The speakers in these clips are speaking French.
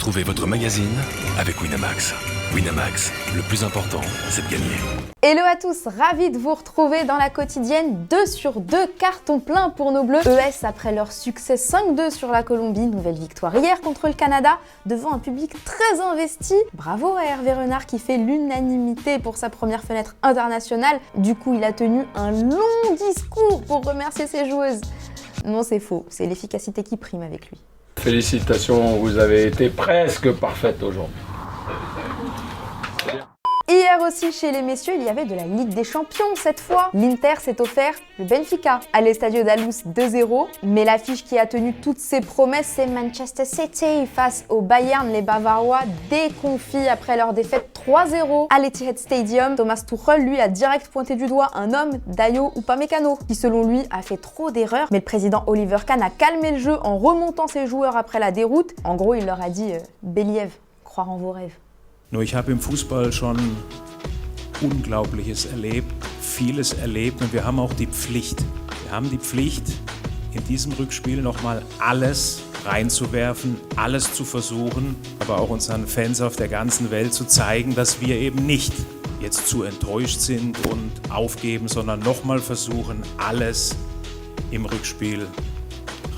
Retrouvez votre magazine avec Winamax. Winamax, le plus important, c'est de gagner. Hello à tous, ravi de vous retrouver dans la quotidienne. 2 sur 2, carton plein pour nos Bleus. ES après leur succès 5-2 sur la Colombie, nouvelle victoire hier contre le Canada, devant un public très investi. Bravo à Hervé Renard qui fait l'unanimité pour sa première fenêtre internationale. Du coup, il a tenu un long discours pour remercier ses joueuses. Non, c'est faux, c'est l'efficacité qui prime avec lui. Félicitations, vous avez été presque parfaite aujourd'hui. Hier aussi, chez les messieurs, il y avait de la Ligue des Champions cette fois. L'Inter s'est offert le Benfica à l'Estadio da Luz 2-0. Mais l'affiche qui a tenu toutes ses promesses, c'est Manchester City face au Bayern. Les Bavarois déconfits après leur défaite 3-0 à l'Etihad Stadium. Thomas Tuchel, lui, a direct pointé du doigt un homme, Dayo Upamecano, qui selon lui a fait trop d'erreurs. Mais le président Oliver Kahn a calmé le jeu en remontant ses joueurs après la déroute. En gros, il leur a dit Believ, croire en vos rêves. Nur ich habe im Fußball schon Unglaubliches erlebt, vieles erlebt und wir haben auch die Pflicht. Wir haben die Pflicht, in diesem Rückspiel nochmal alles reinzuwerfen, alles zu versuchen, aber auch unseren Fans auf der ganzen Welt zu zeigen, dass wir eben nicht jetzt zu enttäuscht sind und aufgeben, sondern nochmal versuchen, alles im Rückspiel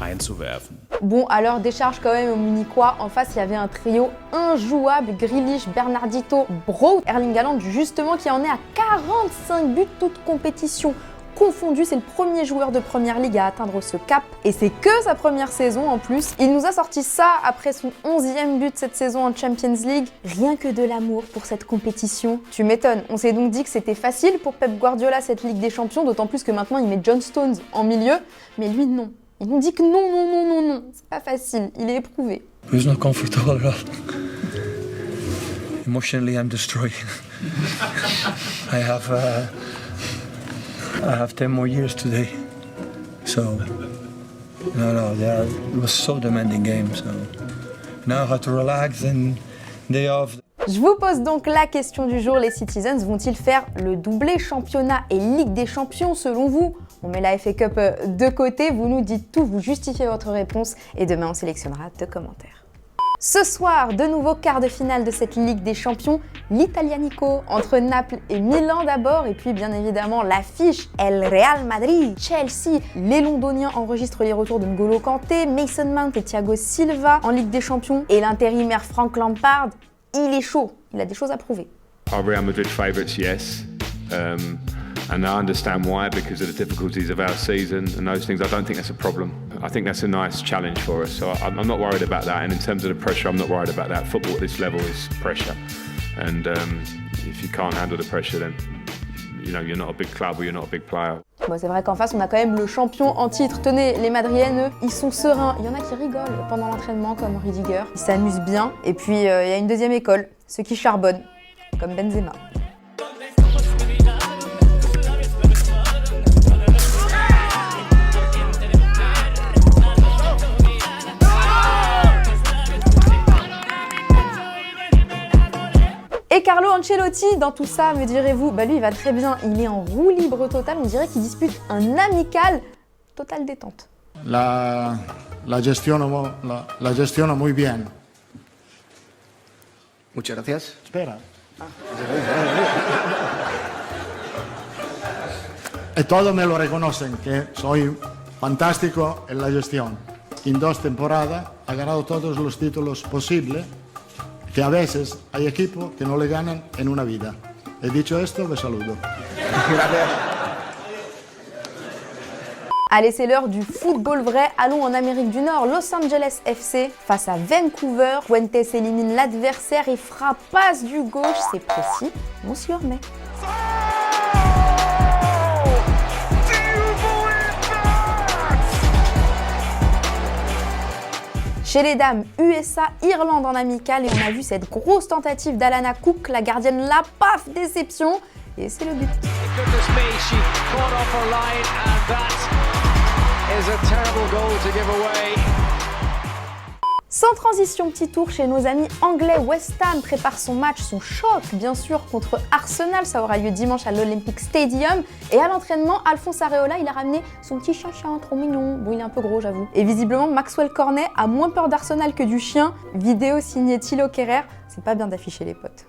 reinzuwerfen. Bon, alors décharge quand même aux Munichois. En face, il y avait un trio injouable, Grealish, Bernardito, Braut, Erling Haaland, justement, qui en est à 45 buts, toutes compétitions confondues. C'est le premier joueur de Première Ligue à atteindre ce cap. Et c'est que sa première saison en plus. Il nous a sorti ça après son 11e but cette saison en Champions League. Rien que de l'amour pour cette compétition. Tu m'étonnes. On s'est donc dit que c'était facile pour Pep Guardiola cette Ligue des Champions, d'autant plus que maintenant il met John Stones en milieu. Mais lui, non. Il nous dit que non, c'est pas facile, il est éprouvé. It's not comfortable at all. Emotionally, I'm destroyed. I have 10 more years today. So, it was so demanding game. So now I have to relax and day off. Je vous pose donc la question du jour, les Citizens vont-ils faire le doublé championnat et Ligue des Champions selon vous? On met la FA Cup de côté, vous nous dites tout, vous justifiez votre réponse et demain on sélectionnera 2 commentaires. Ce soir, de nouveau quart de finale de cette Ligue des Champions, l'Italianico entre Naples et Milan d'abord et puis bien évidemment l'affiche El Real Madrid, Chelsea. Les Londoniens enregistrent les retours de N'Golo Kanté, Mason Mount et Thiago Silva en Ligue des Champions et l'intérimaire Frank Lampard, il est chaud, il a des choses à prouver. Are Real Madrid favourites? Yes. And I understand why, because of the difficulties of our season and those things. I don't think that's a problem. I think that's a nice challenge for us. So I'm not worried about that. And in terms of the pressure, I'm not worried about that. Football at this level is pressure. And if you can't handle the pressure, then you're not a big club or you're not a big player. Bon, c'est vrai qu'en face, on a quand même le champion en titre. Tenez, les Madriennes, eux, ils sont sereins. Il y en a qui rigolent pendant l'entraînement, comme Rudiger. Ils s'amusent bien. Et puis, il y a une deuxième école, ceux qui charbonnent, comme Benzema. Et Carlo Ancelotti, dans tout ça, me direz-vous, bah lui il va très bien, il est en roue libre totale, on dirait qu'il dispute un amical, totale détente. La gestiono muy bien. Muchas gracias. Espera. Y todos me lo reconocen, que soy fantástico en la gestión. En 2 temporadas ha ganado todos los títulos posibles, que a veces hay equipos que no le ganan en una vida. He dicho esto, me saludo. Allez, c'est l'heure du football vrai. Allons en Amérique du Nord. Los Angeles FC face à Vancouver. Fuentes élimine l'adversaire et frappe passe du gauche. C'est précis, on s'y remet. Chez les dames, USA-Irlande en amical et on a vu cette grosse tentative d'Alana Cook, la gardienne là, paf, déception, et c'est le but. Sans transition, petit tour chez nos amis anglais. West Ham prépare son match, son choc bien sûr, contre Arsenal. Ça aura lieu dimanche à l'Olympic Stadium. Et à l'entraînement, Alphonse Areola, il a ramené son petit chien trop mignon. Bon, il est un peu gros, j'avoue. Et visiblement, Maxwell Cornet a moins peur d'Arsenal que du chien. Vidéo signée Thilo Kehrer. C'est pas bien d'afficher les potes.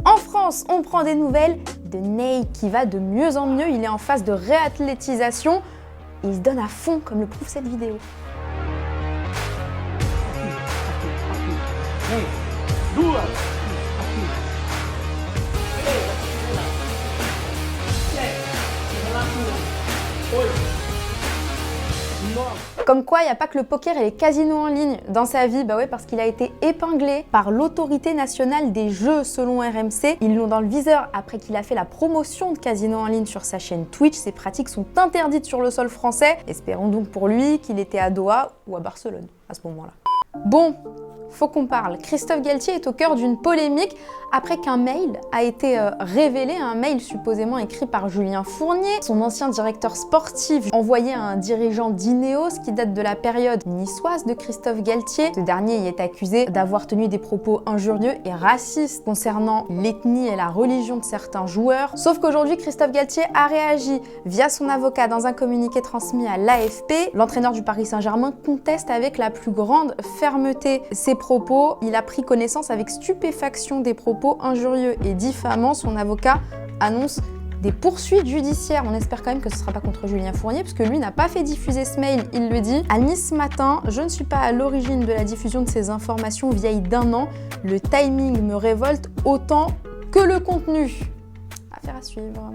En France, on prend des nouvelles de Ney qui va de mieux en mieux. Il est en phase de réathlétisation et il se donne à fond comme le prouve cette vidéo. Comme quoi, il n'y a pas que le poker et les casinos en ligne dans sa vie. Bah ouais, parce qu'il a été épinglé par l'autorité nationale des jeux selon RMC. Ils l'ont dans le viseur après qu'il a fait la promotion de casinos en ligne sur sa chaîne Twitch. Ces pratiques sont interdites sur le sol français. Espérons donc pour lui qu'il était à Doha ou à Barcelone à ce moment-là. Bon, faut qu'on parle. Christophe Galtier est au cœur d'une polémique après qu'un mail a été révélé, un mail supposément écrit par Julien Fournier, son ancien directeur sportif, envoyé à un dirigeant d'Ineos qui date de la période niçoise de Christophe Galtier. Ce dernier y est accusé d'avoir tenu des propos injurieux et racistes concernant l'ethnie et la religion de certains joueurs. Sauf qu'aujourd'hui, Christophe Galtier a réagi via son avocat dans un communiqué transmis à l'AFP. L'entraîneur du Paris Saint-Germain conteste avec la plus grande fermeté ses propos. Il a pris connaissance avec stupéfaction des propos injurieux et diffamants. Son avocat annonce des poursuites judiciaires. On espère quand même que ce ne sera pas contre Julien Fournier, parce que lui n'a pas fait diffuser ce mail, il le dit. À Nice ce matin, je ne suis pas à l'origine de la diffusion de ces informations vieilles d'1 an. Le timing me révolte autant que le contenu. Affaire à suivre.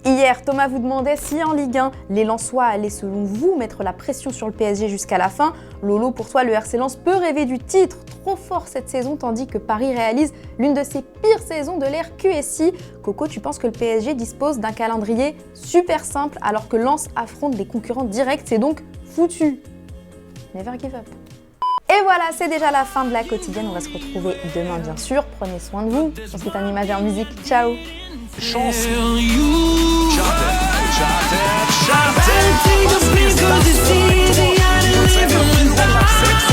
Hier, Thomas vous demandait si en Ligue 1, les Lensois allaient selon vous mettre la pression sur le PSG jusqu'à la fin. Lolo, pour toi, le RC Lens peut rêver du titre trop fort cette saison, tandis que Paris réalise l'une de ses pires saisons de l'ère QSI. Coco, tu penses que le PSG dispose d'un calendrier super simple alors que Lens affronte des concurrents directs, c'est donc foutu. Never give up. Et voilà, c'est déjà la fin de la quotidienne. On va se retrouver demain, bien sûr. Prenez soin de vous. On se quitte en image et en musique. Ciao. Chance. Shot it.